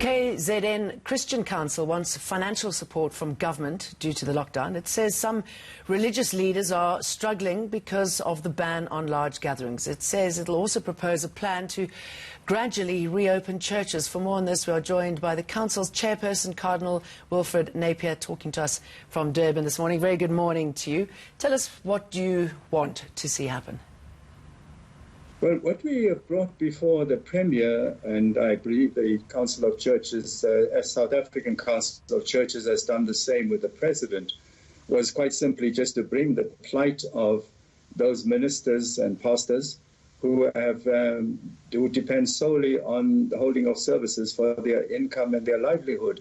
KZN Christian Council wants financial support from government due to the lockdown. It says some religious leaders are struggling because of the ban on large gatherings. It says it will also propose a plan to gradually reopen churches. For more on this, we are joined by the Council's chairperson, Cardinal Wilfred Napier, talking to us from Durban this morning. Very good morning to you. Tell us what you want to see happen. Well, what we have brought before the Premier, and I believe the Council of Churches, as South African Council of Churches has done the same with the President, was quite simply just to bring the plight of those ministers and pastors who depend solely on the holding of services for their income and their livelihood.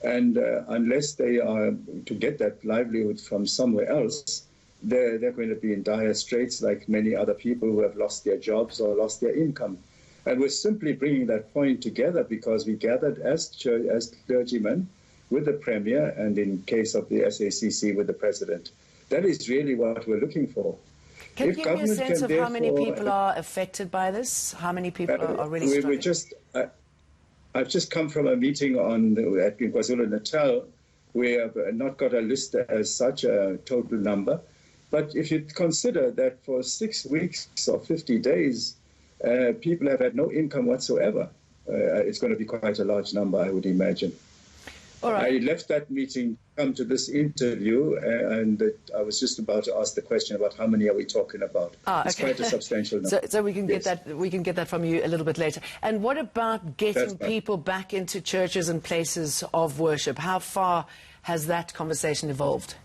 And unless they are to get that livelihood from somewhere else, they're going to be in dire straits like many other people who have lost their jobs or lost their income. And we're simply bringing that point together because we gathered as clergymen with the Premier and in case of the SACC with the President. That is really what we're looking for. Can you give me a sense of how many people are affected by this? How many people are really struggling? I've just come from a meeting at KwaZulu-Natal. We have not got a list as such, a total number. But if you consider that for 6 weeks or 50 days, people have had no income whatsoever, it's going to be quite a large number, I would imagine. All right. I left that meeting, come to this interview, and I was just about to ask the question about how many are we talking about. It's quite a substantial number. So we can get that. We can get that from you a little bit later. And what about getting people back into churches and places of worship? How far has that conversation evolved?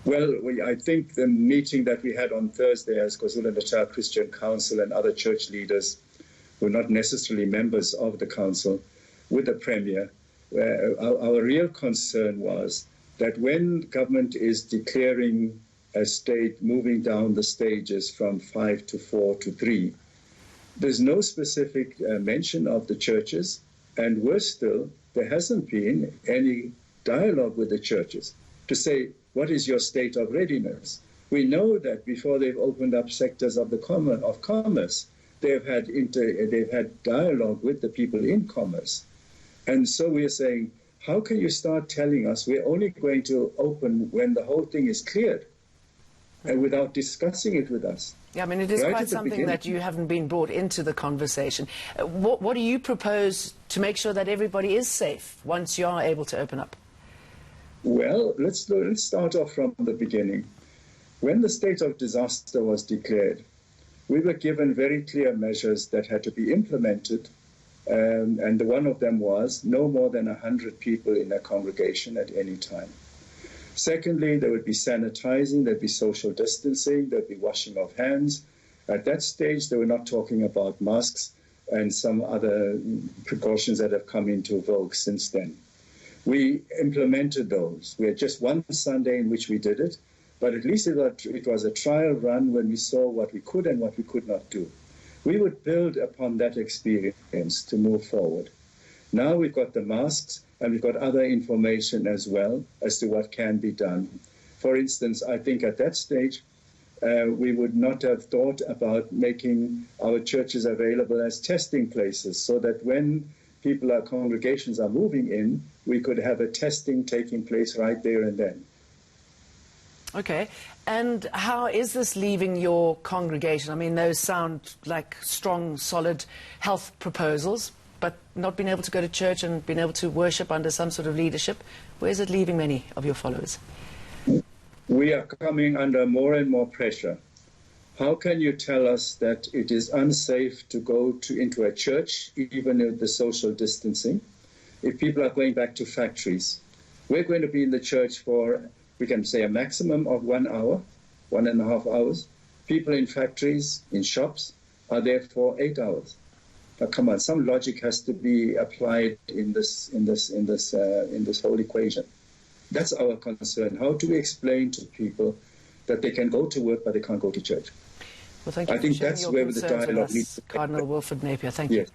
Well, I think the meeting that we had on Thursday as KwaZulu-Natal Christian Council and other church leaders who are not necessarily members of the council with the Premier, our real concern was that when government is declaring a state moving down the stages from 5 to 4 to 3, there's no specific mention of the churches, and worse still, there hasn't been any dialogue with the churches to say, what is your state of readiness? We know that before they've opened up sectors of commerce, they've had dialogue with the people in commerce. And so we are saying, how can you start telling us we're only going to open when the whole thing is cleared and without discussing it with us? Yeah, I mean, it is quite something that you haven't been brought into the conversation. What do you propose to make sure that everybody is safe once you are able to open up? Well, let's start off from the beginning. When the state of disaster was declared, we were given very clear measures that had to be implemented, and one of them was no more than 100 people in a congregation at any time. Secondly, there would be sanitizing, there'd be social distancing, there'd be washing of hands. At that stage, they were not talking about masks and some other precautions that have come into vogue since then. We implemented those. We had just one Sunday in which we did it, but at least it was a trial run when we saw what we could and what we could not do. We would build upon that experience to move forward. Now we've got the masks and we've got other information as well as to what can be done. For instance, I think at that stage, we would not have thought about making our churches available as testing places so that when congregations are moving in, we could have a testing taking place right there and then. Okay. And how is this leaving your congregation? I mean, those sound like strong, solid health proposals, but not being able to go to church and being able to worship under some sort of leadership. Where is it leaving many of your followers? We are coming under more and more pressure. How can you tell us that it is unsafe to go into a church, even with the social distancing, if people are going back to factories? We're going to be in the church for, we can say, a maximum of 1 hour, 1.5 hours. People in factories, in shops, are there for 8 hours. Now, come on, some logic has to be applied in this whole equation. That's our concern. How do we explain to people that they can go to work but they can't go to church? Well, thank you. I think that's where the dialogue needs to be. Cardinal Wilfred Napier, thank you. Yes.